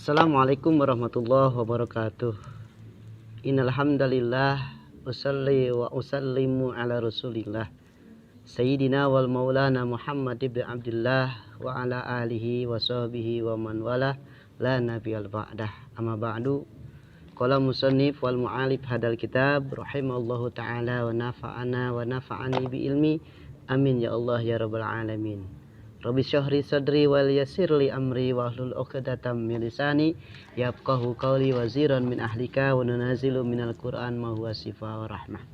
Assalamualaikum warahmatullahi wabarakatuh. Innal hamdalillah usalli wa usallimu ala Rasulillah Sayyidina wal Maulana Muhammad ibn Abdullah wa ala alihi wa sahbihi wa man wala la nabiyal ba'dah. Amma ba'du. Qala musannif wal mu'alif hadal kitab rahimallahu ta'ala wa nafa'ana wa nafa'ani bi ilmi. Amin ya Allah ya rabbal alamin. Rabbi syahri sadri wal yassirli amri wahlul 'uqdatam min lisani yafqahu qawli waziran min ahlika wa nunazilu minal Qur'an ma huwa shifaa wa rahmah.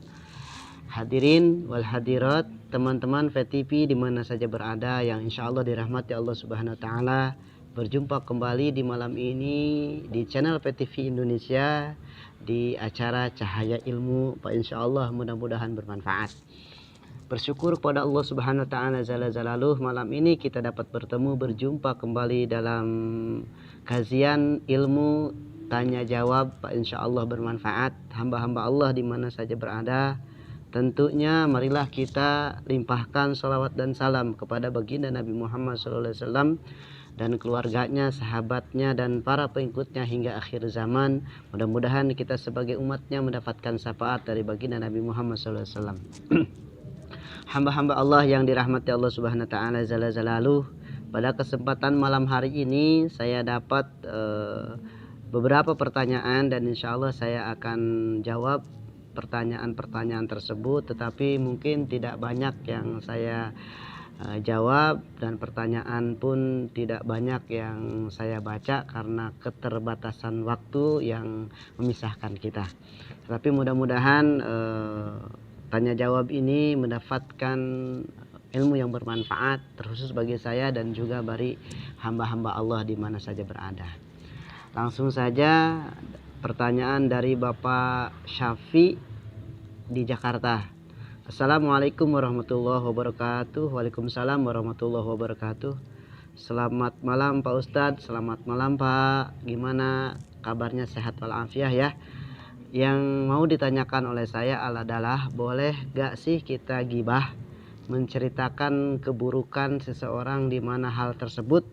Hadirin wal hadirat, teman-teman VTV di mana saja berada yang insyaallah dirahmati Allah Subhanahu wa taala, berjumpa kembali di malam ini di channel VTV Indonesia di acara Cahaya Ilmu. Pak insyaallah mudah-mudahan bermanfaat. Bersyukur kepada Allah Subhanahu wa taala Jalla Jalaluh, malam ini kita dapat bertemu berjumpa kembali dalam kajian ilmu tanya jawab. Pak insyaallah bermanfaat. Hamba-hamba Allah di mana saja berada, tentunya marilah kita limpahkan salawat dan salam kepada baginda Nabi Muhammad SAW dan keluarganya, sahabatnya dan para pengikutnya hingga akhir zaman. Mudah-mudahan kita sebagai umatnya mendapatkan syafaat dari baginda Nabi Muhammad SAW. Hamba-hamba Allah yang dirahmati Allah Subhanahu wa taala Jalla Jalaluh, pada kesempatan malam hari ini saya dapat beberapa pertanyaan dan insyaallah saya akan jawab pertanyaan-pertanyaan tersebut, tetapi mungkin tidak banyak yang saya jawab dan pertanyaan pun tidak banyak yang saya baca karena keterbatasan waktu yang memisahkan kita. Tetapi mudah-mudahan tanya jawab ini mendapatkan ilmu yang bermanfaat terkhusus bagi saya dan juga bagi hamba-hamba Allah di mana saja berada. Langsung saja pertanyaan dari Bapak Syafi di Jakarta. Assalamualaikum warahmatullahi wabarakatuh. Waalaikumsalam warahmatullahi wabarakatuh. Selamat malam Pak Ustadz. Selamat malam Pak. Gimana kabarnya, sehat walafiat ya? Yang mau ditanyakan oleh saya adalah, boleh gak sih kita gibah, menceritakan keburukan seseorang di mana hal tersebut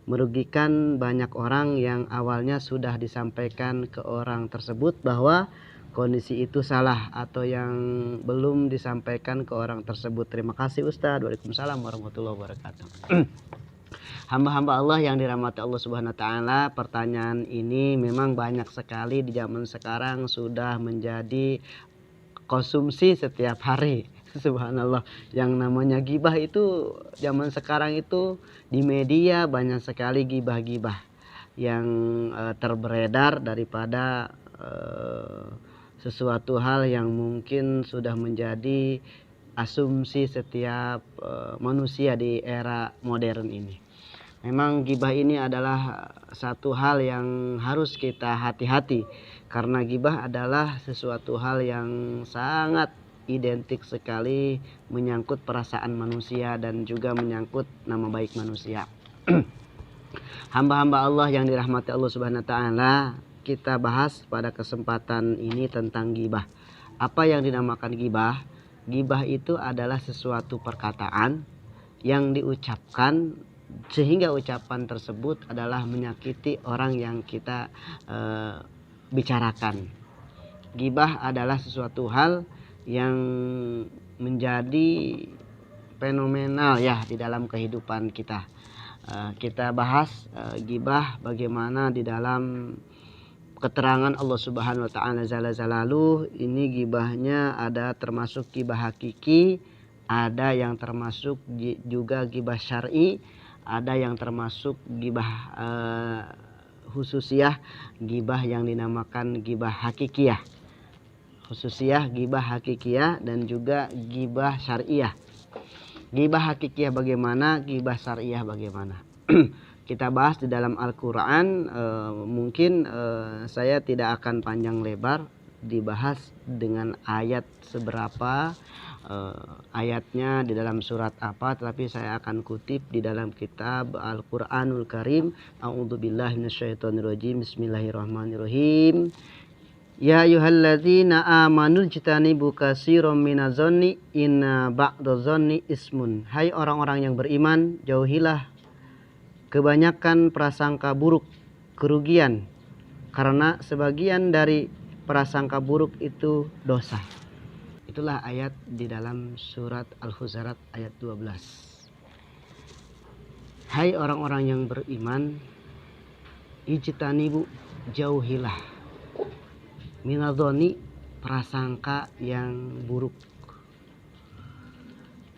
merugikan banyak orang yang awalnya sudah disampaikan ke orang tersebut bahwa kondisi itu salah, atau yang belum disampaikan ke orang tersebut? Terima kasih Ustadz. Waalaikumsalam warahmatullahi wabarakatuh. Hamba-hamba Allah yang dirahmati Allah Subhanahu wa taala, pertanyaan ini memang banyak sekali di zaman sekarang, sudah menjadi konsumsi setiap hari. Subhanallah, yang namanya gibah itu zaman sekarang itu di media banyak sekali gibah-gibah yang terberedar daripada sesuatu hal yang mungkin sudah menjadi asumsi setiap manusia di era modern ini. Memang gibah ini adalah satu hal yang harus kita hati-hati, karena gibah adalah sesuatu hal yang sangat identik sekali menyangkut perasaan manusia dan juga menyangkut nama baik manusia. Hamba-hamba Allah yang dirahmati Allah Subhanahu wa taala, kita bahas pada kesempatan ini tentang gibah. Apa yang dinamakan gibah? Gibah itu adalah sesuatu perkataan yang diucapkan sehingga ucapan tersebut adalah menyakiti orang yang kita bicarakan. Gibah adalah sesuatu hal yang menjadi fenomenal ya di dalam kehidupan kita. Kita bahas gibah bagaimana di dalam keterangan Allah Subhanahu wa taala Jalla Jalaluh. Ini gibahnya ada termasuk gibah hakiki, ada yang termasuk juga gibah syar'i, ada yang termasuk gibah khususiyah, gibah yang dinamakan gibah hakikiyah. Khususiyah, gibah hakikiyah, dan juga gibah syariah. Gibah hakikiyah bagaimana, gibah syariah bagaimana? Kita bahas di dalam Al-Quran. Mungkin saya tidak akan panjang lebar dibahas dengan ayat seberapa, ayatnya di dalam surat apa, tetapi saya akan kutip di dalam kitab Al-Quranul Karim. A'udzubillahi minasyaitonirrajim. Bismillahirrahmanirrahim. Ya ayyuhalladzina amanu jtanibu katsiran minadh-dhanni inna ba'dadh-dhanni ismun. Hai orang-orang yang beriman, jauhilah kebanyakan prasangka buruk. kerugian, karena sebagian dari prasangka buruk itu dosa. Itulah ayat di dalam surat Al-Huzarat ayat 12. Hai orang-orang yang beriman, ijtanibu, jauhilah, minadhoni, prasangka yang buruk.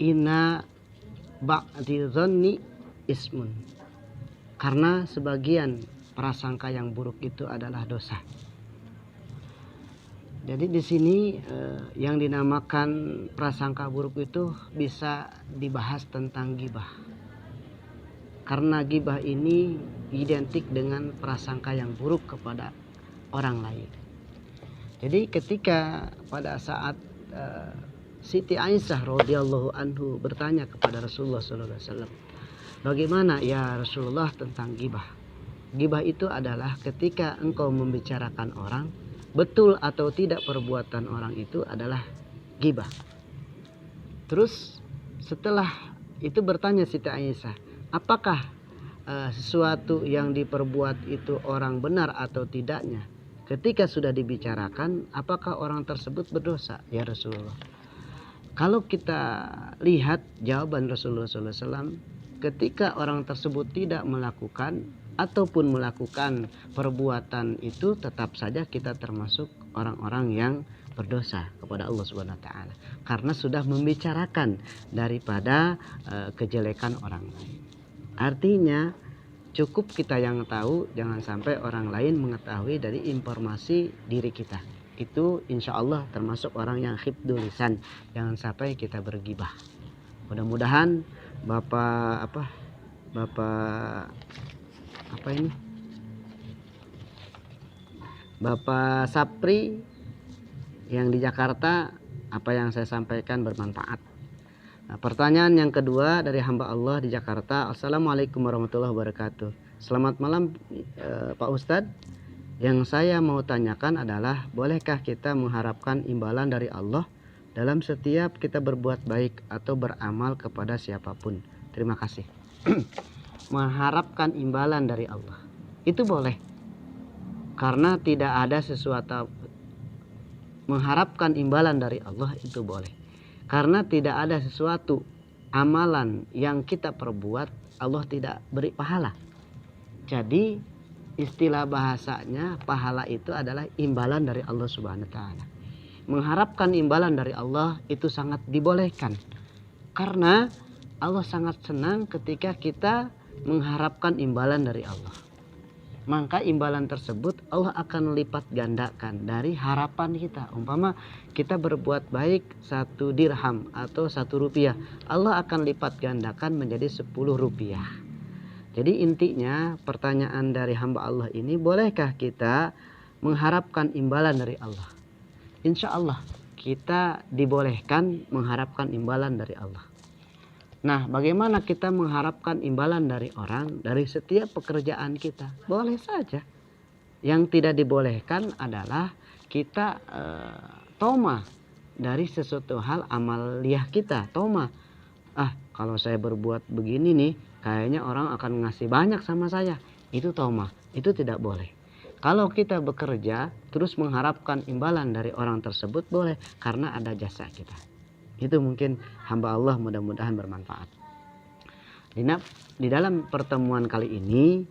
Inna ba'didhonni ismun, karena sebagian prasangka yang buruk itu adalah dosa. Jadi di sini yang dinamakan prasangka buruk itu bisa dibahas tentang ghibah. Karena ghibah ini identik dengan prasangka yang buruk kepada orang lain. Jadi ketika pada saat Siti Aisyah radhiyallahu anhu bertanya kepada Rasulullah SAW, bagaimana ya Rasulullah tentang ghibah? Ghibah itu adalah ketika engkau membicarakan orang, betul atau tidak perbuatan orang itu adalah ghibah. Terus setelah itu bertanya Siti Aisyah, apakah sesuatu yang diperbuat itu orang benar atau tidaknya? Ketika sudah dibicarakan, apakah orang tersebut berdosa ya Rasulullah? Kalau kita lihat jawaban Rasulullah SAW, ketika orang tersebut tidak melakukan ataupun melakukan perbuatan itu, tetap saja kita termasuk orang-orang yang berdosa kepada Allah Subhanahu wa taala, karena sudah membicarakan daripada kejelekan orang lain. Artinya cukup kita yang tahu, jangan sampai orang lain mengetahui dari informasi diri kita. Itu insya Allah termasuk orang yang hifdzul lisan, jangan sampai kita bergibah. Mudah-mudahan Bapak Sapri yang di Jakarta, apa yang saya sampaikan bermanfaat. Nah, pertanyaan yang kedua dari hamba Allah di Jakarta. Assalamualaikum warahmatullahi wabarakatuh. Selamat malam Pak Ustadz. Yang saya mau tanyakan adalah, bolehkah kita mengharapkan imbalan dari Allah dalam setiap kita berbuat baik atau beramal kepada siapapun? Terima kasih. Mengharapkan imbalan dari Allah itu boleh, karena tidak ada sesuatu. Mengharapkan imbalan dari Allah itu boleh, karena tidak ada sesuatu amalan yang kita perbuat Allah tidak beri pahala. Jadi istilah bahasanya pahala itu adalah imbalan dari Allah Subhanahu wa taala. Mengharapkan imbalan dari Allah itu sangat dibolehkan, karena Allah sangat senang ketika kita mengharapkan imbalan dari Allah. Maka imbalan tersebut Allah akan lipat gandakan dari harapan kita. Umpama kita berbuat baik 1 dirham atau 1 rupiah, Allah akan lipat gandakan menjadi 10 rupiah. Jadi intinya pertanyaan dari hamba Allah ini, bolehkah kita mengharapkan imbalan dari Allah? Insya Allah kita dibolehkan mengharapkan imbalan dari Allah. Nah, bagaimana kita mengharapkan imbalan dari orang dari setiap pekerjaan kita? Boleh saja. Yang tidak dibolehkan adalah kita toma dari sesuatu hal amaliyah kita. Toma, kalau saya berbuat begini nih, kayaknya orang akan ngasih banyak sama saya. Itu toma, itu tidak boleh. Kalau kita bekerja terus mengharapkan imbalan dari orang tersebut, boleh, karena ada jasa kita. Itu mungkin hamba Allah, mudah-mudahan bermanfaat. Di dalam pertemuan kali ini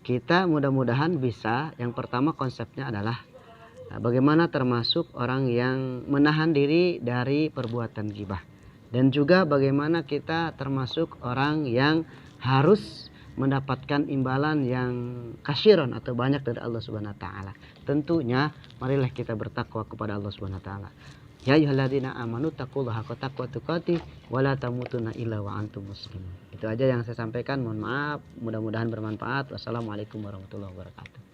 kita mudah-mudahan bisa, yang pertama konsepnya adalah bagaimana termasuk orang yang menahan diri dari perbuatan ghibah, dan juga bagaimana kita termasuk orang yang harus mendapatkan imbalan yang kasyiron atau banyak dari Allah Subhanahu wa taala. Tentunya marilah kita bertakwa kepada Allah Subhanahu wa taala. Ya ayyuhalladzina amanu taqullaha haqqa tuqatih wa la tamutunna illa wa antum muslimun. Itu aja yang saya sampaikan. Mohon maaf, mudah-mudahan bermanfaat. Wassalamualaikum warahmatullahi wabarakatuh.